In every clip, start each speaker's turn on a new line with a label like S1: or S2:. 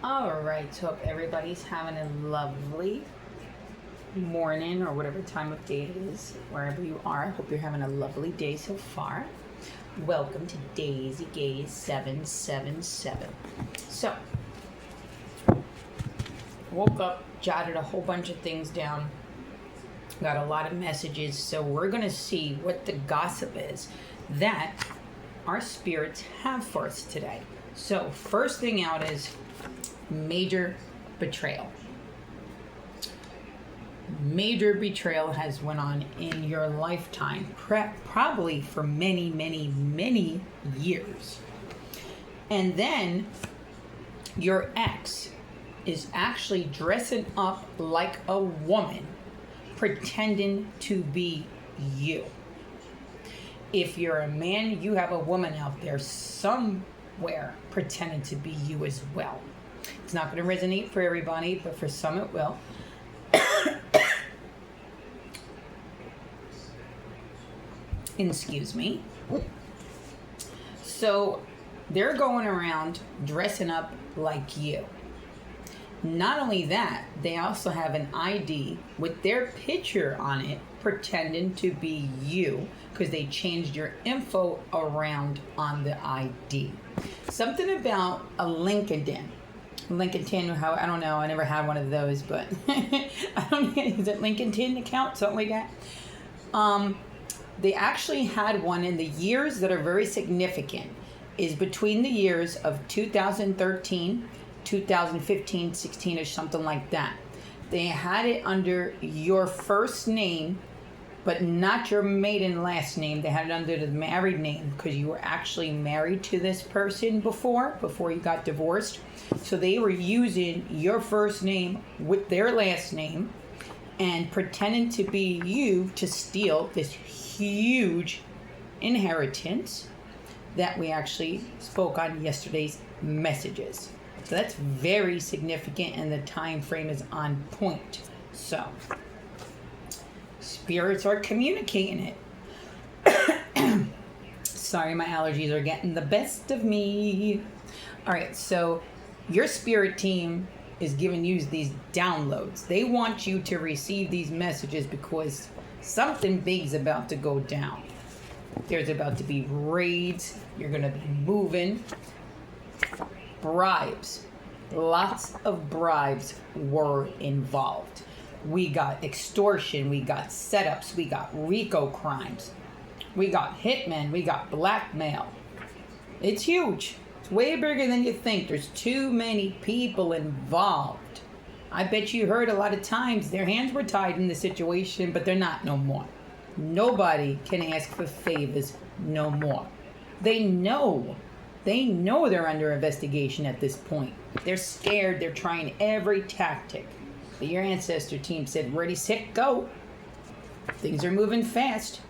S1: All right, so hope everybody's having a lovely morning or whatever time of day it is, wherever you are. I hope you're having a lovely day so far. Welcome to Daisy Gaze 777. So, woke up, jotted a whole bunch of things down, got a lot of messages, so we're going to see what the gossip is that our spirits have for us today. So, first thing out is major betrayal. Major betrayal has went on in your lifetime, probably for many, many, many years. And then your ex is actually dressing up like a woman, pretending to be you. If you're a man, you have a woman out there somewhere pretending to be you as well. It's not going to resonate for everybody, but for some it will. Excuse me. So they're going around dressing up like you. Not only that, they also have an ID with their picture on it pretending to be you because they changed your info around on the ID. Something about a LinkedIn, how I don't know, I never had one of those, but I don't know, is it LinkedIn account, something like that? They actually had one in the years that are very significant is between the years of 2013, 2015, 16 or something like that. They had it under your first name, but not your maiden last name. They had it under the married name because you were actually married to this person before you got divorced. So they were using your first name with their last name and pretending to be you to steal this huge inheritance that we actually spoke on yesterday's messages. So that's very significant and the time frame is on point. So spirits are communicating it. Sorry, my allergies are getting the best of me. All right, so your spirit team is giving you these downloads. They want you to receive these messages because something big's about to go down. There's about to be raids. You're going to be moving. Bribes. Lots of bribes were involved. We got extortion. We got setups. We got RICO crimes. We got hitmen. We got blackmail. It's huge. It's way bigger than you think. There's too many people involved. I bet you heard a lot of times their hands were tied in the situation, but they're not no more. Nobody can ask for favors no more. They know they're under investigation at this point. They're scared. They're trying every tactic. But your ancestor team said, ready, set, go. Things are moving fast.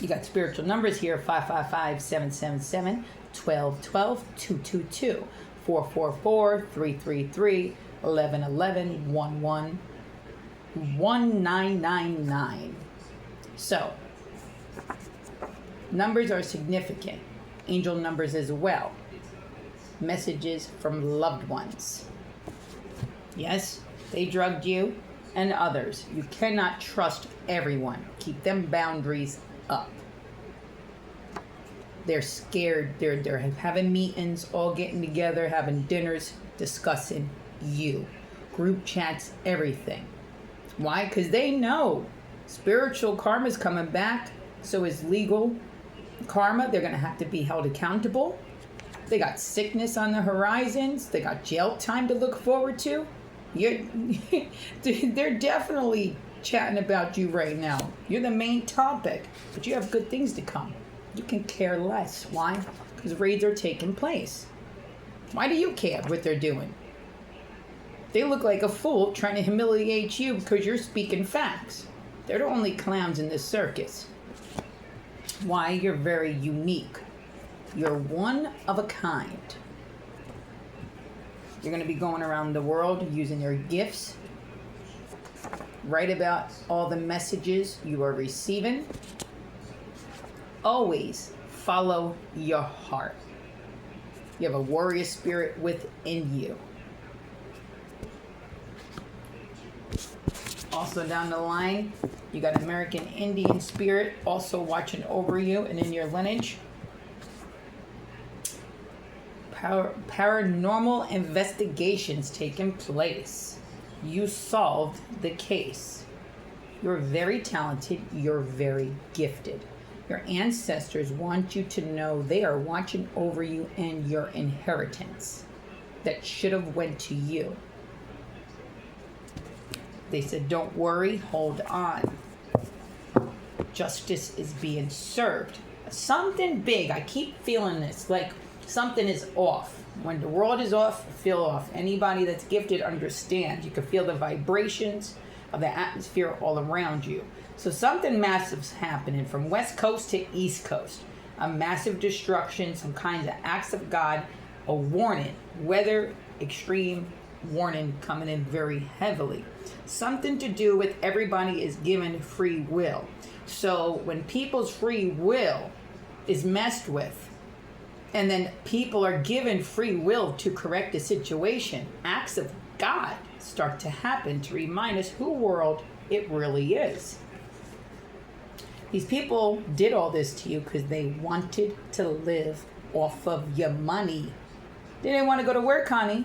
S1: You got spiritual numbers here, 555-777-1212, 222, 444, 333, 1111, 11, 1999. So, numbers are significant. Angel numbers as well. Messages from loved ones. Yes, they drugged you and others. You cannot trust everyone. Keep them boundaries up. They're scared. They're having meetings, all getting together, having dinners, discussing you. Group chats, everything. Why? Because they know spiritual karma is coming back. So is legal karma. They're going to have to be held accountable. They got sickness on the horizons. They got jail time to look forward to. They're definitely chatting about you right now. You're the main topic, but you have good things to come. You can care less. Why? Because raids are taking place. Why do you care what they're doing? They look like a fool trying to humiliate you because you're speaking facts. They're the only clowns in this circus. Why? You're very unique. You're one of a kind. You're going to be going around the world using your gifts. Write about all the messages you are receiving. Always follow your heart. You have a warrior spirit within you. Also down the line, you got American Indian spirit also watching over you and in your lineage. Paranormal investigations taking place. You solved the case. You're very talented. You're very gifted. Your ancestors want you to know they are watching over you and your inheritance that should have went to you. They said, don't worry, hold on. Justice is being served. Something big. I keep feeling this, like something is off. When the world is off, feel off. Anybody that's gifted understands. You can feel the vibrations of the atmosphere all around you. So something massive's happening from West Coast to East Coast. A massive destruction, some kinds of acts of God, a warning, weather extreme warning coming in very heavily. Something to do with everybody is given free will. So when people's free will is messed with, and then people are given free will to correct the situation, acts of God start to happen to remind us who world it really is. These people did all this to you because they wanted to live off of your money. They didn't want to go to work, honey.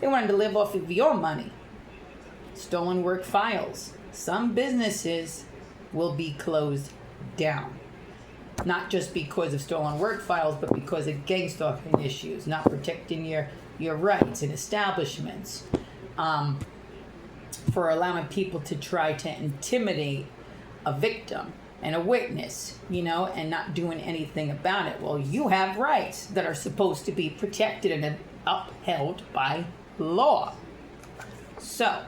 S1: They wanted to live off of your money. Stolen work files. Some businesses will be closed down. Not just because of stolen work files, but because of gang stalking issues, not protecting your rights in establishments, for allowing people to try to intimidate a victim and a witness, and not doing anything about it. Well, you have rights that are supposed to be protected and upheld by law. So,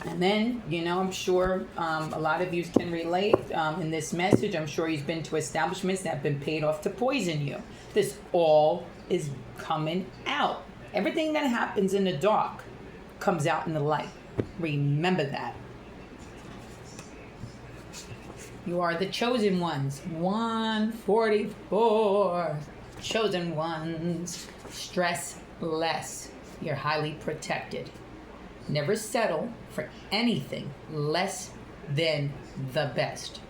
S1: and then, I'm sure a lot of you can relate in this message. I'm sure you've been to establishments that have been paid off to poison you. This all is coming out. Everything that happens in the dark comes out in the light. Remember that. You are the chosen ones. 144. Chosen ones. Stress less. You're highly protected. Never settle for anything less than the best.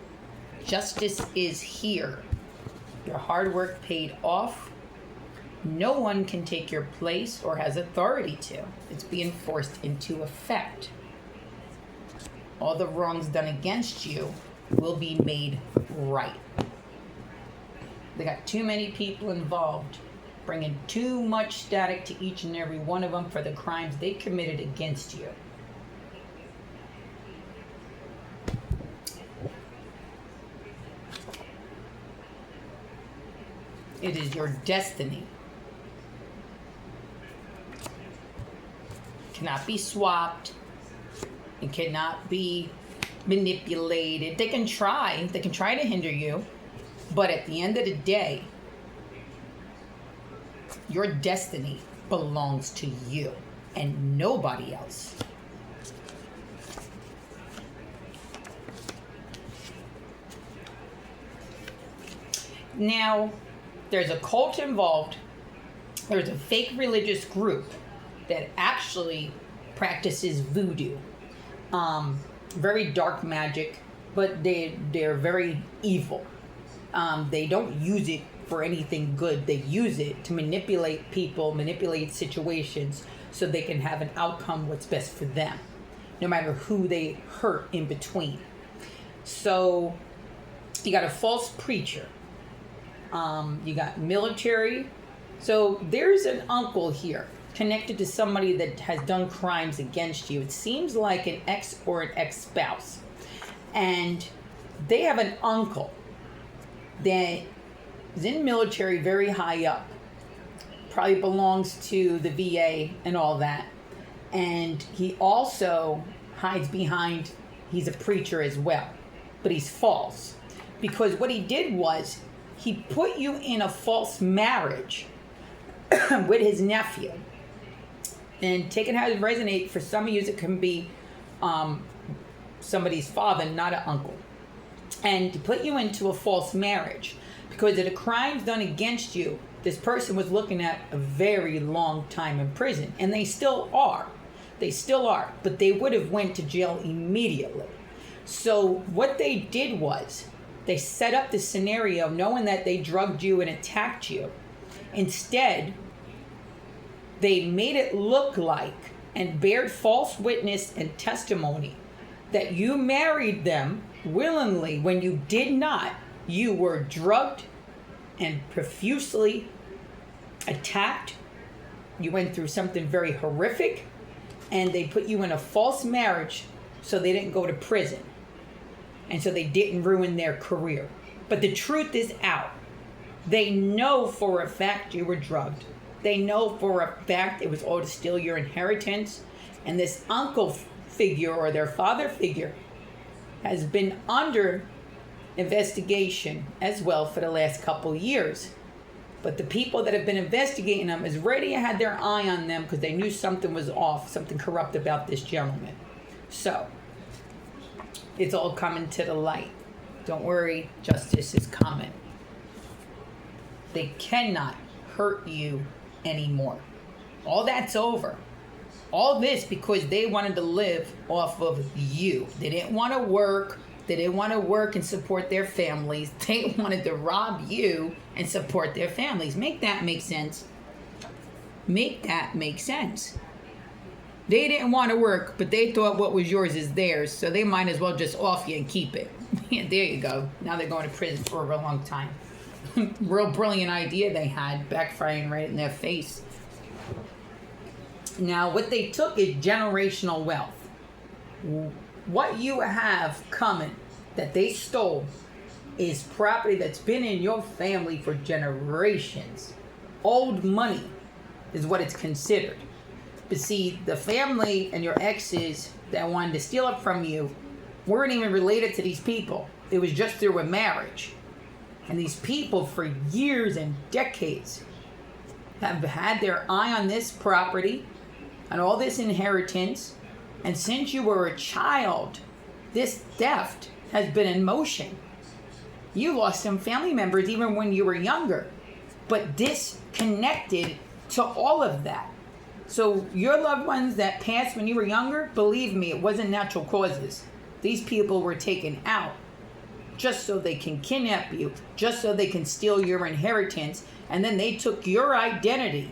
S1: Justice is here. Your hard work paid off. No one can take your place or has authority to. It's being forced into effect. All the wrongs done against you will be made right. They got too many people involved, bringing too much static to each and every one of them for the crimes they committed against you. It is your destiny. It cannot be swapped. It cannot be manipulated. They can try to hinder you, but at the end of the day, your destiny belongs to you and nobody else. Now, there's a cult involved. There's a fake religious group that actually practices voodoo. Very dark magic, but they're very evil. They don't use it for anything good. They use it to manipulate people, manipulate situations, so they can have an outcome what's best for them, no matter who they hurt in between. So you got a false preacher. You got military. So there's an uncle here connected to somebody that has done crimes against you. It seems like an ex or an ex-spouse. And they have an uncle that is in military, very high up. Probably belongs to the VA and all that. And he also hides behind, he's a preacher as well. But he's false. Because what he did was, he put you in a false marriage with his nephew. And taking how it resonate, for some of you, it can be somebody's father, not an uncle. And to put you into a false marriage because of the crimes done against you, this person was looking at a very long time in prison, and they still are. They still are, but they would have went to jail immediately. So what they did was they set up this scenario knowing that they drugged you and attacked you. Instead, they made it look like and bared false witness and testimony that you married them willingly when you did not. You were drugged and profusely attacked. You went through something very horrific, and they put you in a false marriage so they didn't go to prison. And so they didn't ruin their career. But the truth is out. They know for a fact you were drugged. They know for a fact it was all to steal your inheritance. And this uncle figure or their father figure has been under investigation as well for the last couple years. But the people that have been investigating them has already had their eye on them because they knew something was off, something corrupt about this gentleman. So it's all coming to the light. Don't worry, justice is coming. They cannot hurt you anymore. All that's over. All this because they wanted to live off of you. They didn't want to work. They didn't want to work and support their families. They wanted to rob you and support their families. Make that make sense. Make that make sense. They didn't want to work, but they thought what was yours is theirs, so they might as well just off you and keep it. Yeah, there you go. Now they're going to prison for a real long time. Real brilliant idea they had, backfiring right in their face. Now, what they took is generational wealth. What you have coming that they stole is property that's been in your family for generations. Old money is what it's considered. But see, the family and your exes that wanted to steal it from you weren't even related to these people. It was just through a marriage. And these people for years and decades have had their eye on this property and all this inheritance. And since you were a child, this theft has been in motion. You lost some family members even when you were younger. But this connected to all of that. So your loved ones that passed when you were younger, believe me, it wasn't natural causes. These people were taken out just so they can kidnap you, just so they can steal your inheritance. And then they took your identity.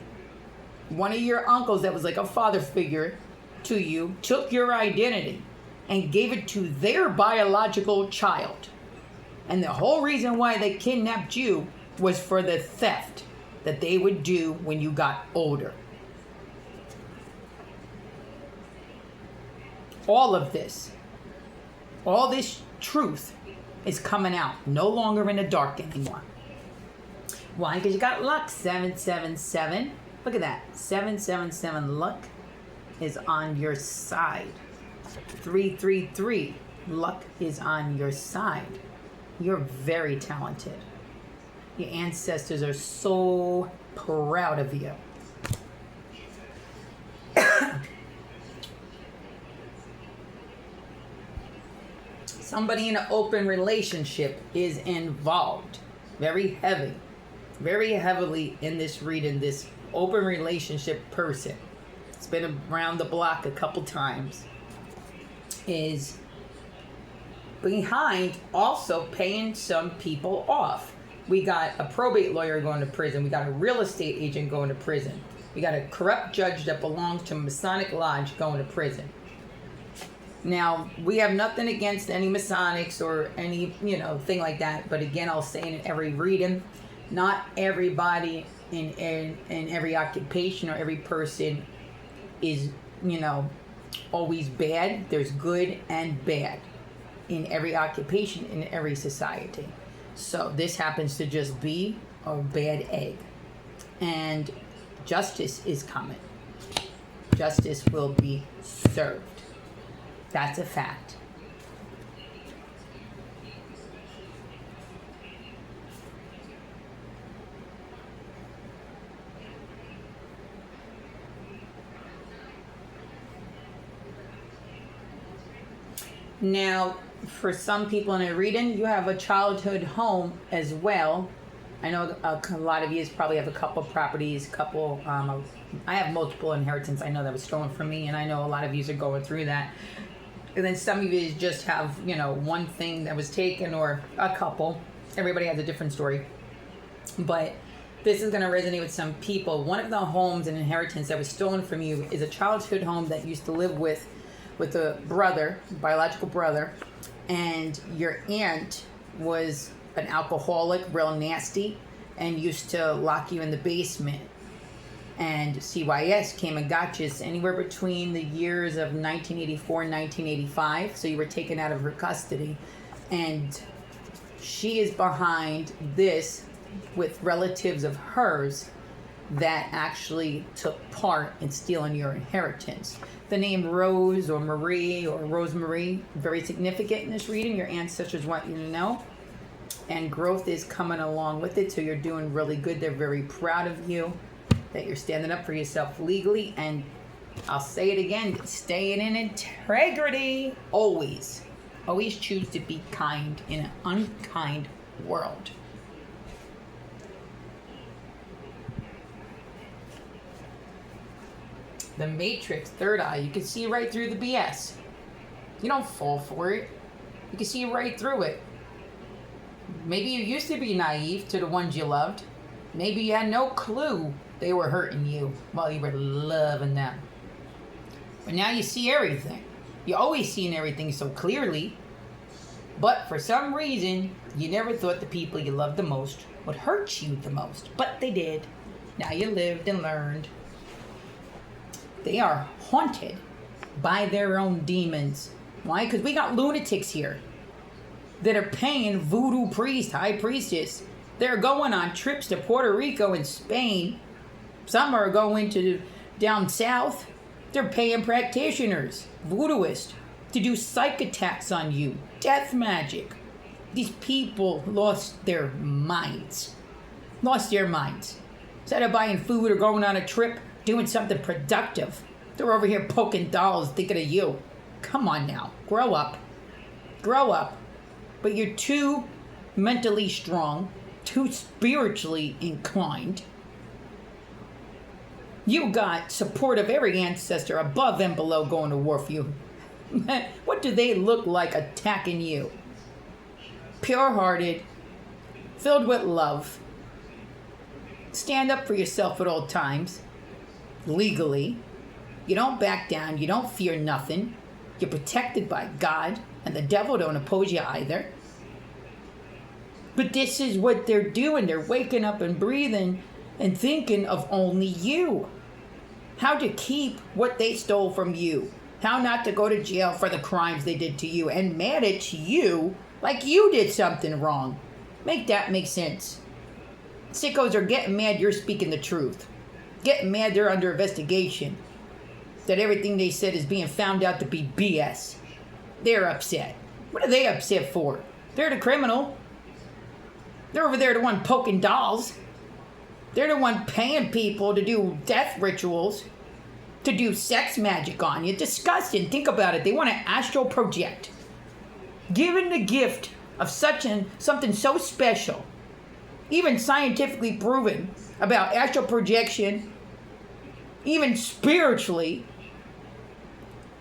S1: One of your uncles that was like a father figure to you took your identity and gave it to their biological child. And the whole reason why they kidnapped you was for the theft that they would do when you got older. All of this, all this truth is coming out. No longer in the dark anymore. Why? Because you got luck, 777. Look at that. 777 luck is on your side. 333 luck is on your side. You're very talented. Your ancestors are so proud of you. Somebody in an open relationship is involved. Very heavily in this reading, this open relationship person. It's been around the block a couple times. Is behind also paying some people off. We got a probate lawyer going to prison. We got a real estate agent going to prison. We got a corrupt judge that belonged to Masonic Lodge going to prison. Now, we have nothing against any Masonics or any, thing like that. But again, I'll say in every reading, not everybody in every occupation or every person is, always bad. There's good and bad in every occupation, in every society. So this happens to just be a bad egg. And justice is coming. Justice will be served. That's a fact. Now, for some people in a reading, you have a childhood home as well I know a lot of you probably have a couple properties, I have multiple inheritance. I know that was stolen from me, and I know a lot of you are going through that. And then some of you just have, one thing that was taken or a couple. Everybody has a different story. But this is going to resonate with some people. One of the homes and inheritance that was stolen from you is a childhood home that you used to live with a brother, biological brother, and your aunt was an alcoholic, real nasty, and used to lock you in the basement. And CYS came and got you anywhere between the years of 1984 and 1985. So you were taken out of her custody. And she is behind this with relatives of hers that actually took part in stealing your inheritance. The name Rose or Marie or Rosemary, very significant in this reading. Your ancestors want you to know. And growth is coming along with it. So you're doing really good. They're very proud of you, that you're standing up for yourself legally. And I'll say it again, staying in integrity. Always choose to be kind in an unkind world. The Matrix, third eye, you can see right through the BS. You don't fall for it. You can see right through it. Maybe you used to be naive to the ones you loved. Maybe you had no clue they were hurting you while you were loving them. But now you see everything. You always seen everything so clearly. But for some reason, you never thought the people you loved the most would hurt you the most. But they did. Now you lived and learned. They are haunted by their own demons. Why? Because we got lunatics here that are paying voodoo priest, high priestess. They're going on trips to Puerto Rico and Spain. Some are going to down south. They're paying practitioners, voodooists, to do psych attacks on you, death magic. These people lost their minds. Instead of buying food or going on a trip, doing something productive, they're over here poking dolls thinking of you. Come on now, grow up. But you're too mentally strong, too spiritually inclined. You got support of every ancestor above and below going to war for you. What do they look like attacking you? Pure-hearted, filled with love. Stand up for yourself at all times, legally. You don't back down. You don't fear nothing. You're protected by God, and the devil don't oppose you either. But this is what they're doing. They're waking up and breathing and thinking of only you. How to keep what they stole from you. How not to go to jail for the crimes they did to you and mad at you like you did something wrong. Make that make sense. Sickos are getting mad you're speaking the truth. Getting mad they're under investigation. That everything they said is being found out to be BS. They're upset. What are they upset for? They're the criminal. They're over there the one poking dolls. They're the one paying people to do death rituals, to do sex magic on you. Disgusting. Think about it. They want to astral project. Given the gift of something so special, even scientifically proven about astral projection, even spiritually.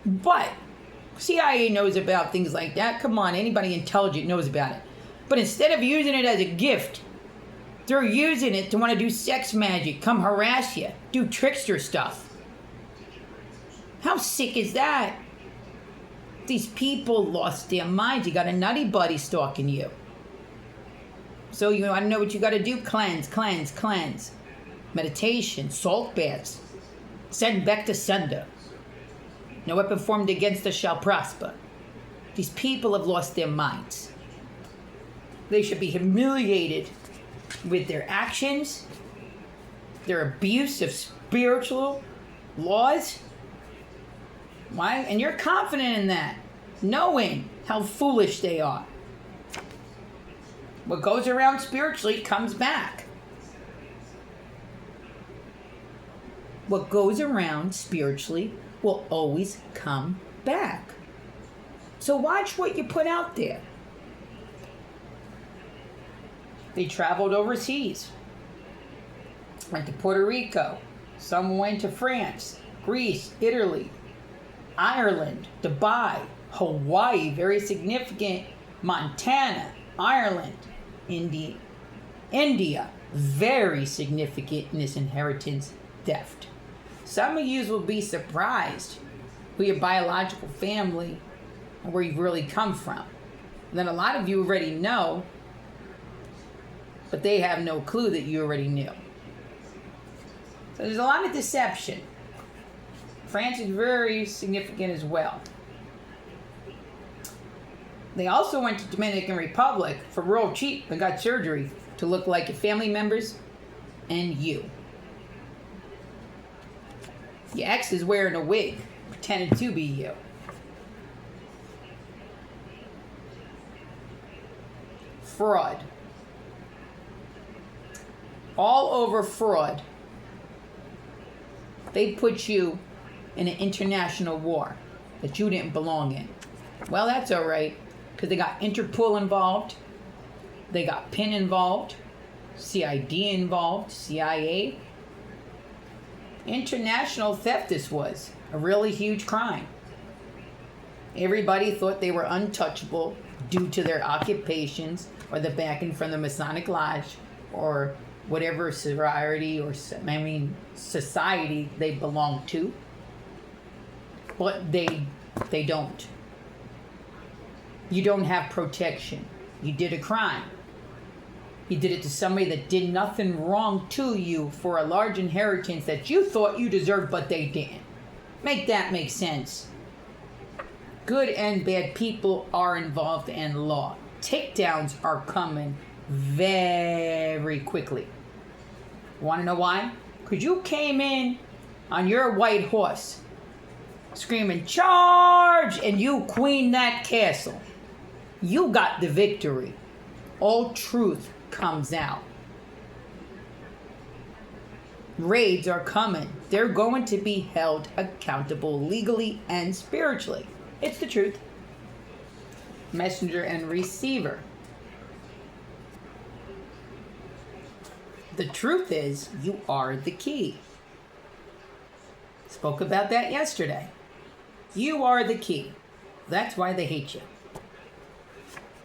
S1: But CIA knows about things like that. Come on, anybody intelligent knows about it. But instead of using it as a gift, they're using it to want to do sex magic, come harass you, do trickster stuff. How sick is that? These people lost their minds. You got a nutty buddy stalking you. So you want to know what you got to do? Cleanse. Meditation, salt baths. Send back to sender. No weapon formed against us shall prosper. These people have lost their minds. They should be humiliated with their actions, their abuse of spiritual laws. Why? And you're confident in that, knowing how foolish they are. What goes around spiritually comes back. What goes around spiritually will always come back. So watch what you put out there. They traveled overseas. Went to Puerto Rico. Some went to France, Greece, Italy, Ireland, Dubai, Hawaii, very significant, Montana, Ireland, India, very significant in this inheritance theft. Some of you will be surprised who your biological family and where you've really come from. And then a lot of you already know, but they have no clue that you already knew. So there's a lot of deception. France is very significant as well. They also went to Dominican Republic for real cheap and got surgery to look like your family members and you. Your ex is wearing a wig, pretending to be you. Fraud. All over fraud. They put you in an international war that you didn't belong in. Well, that's all right, because they got Interpol involved, they got PIN involved, CID involved, CIA. International theft, this was a really huge crime. Everybody thought they were untouchable due to their occupations or the backing from the Masonic Lodge or whatever sorority or society they belong to. But they don't. You don't have protection. You did a crime. You did it to somebody that did nothing wrong to you for a large inheritance that you thought you deserved, but they didn't. Make that make sense. Good and bad people are involved in law. Takedowns are coming very quickly. Want to know why? Because you came in on your white horse screaming, "Charge!" and you queened that castle. You got the victory. All truth comes out. Raids are coming. They're going to be held accountable legally and spiritually. It's the truth. Messenger and receiver. The truth is, you are the key. Spoke about that yesterday. You are the key. That's why they hate you.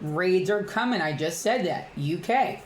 S1: Raids are coming. I just said that. UK.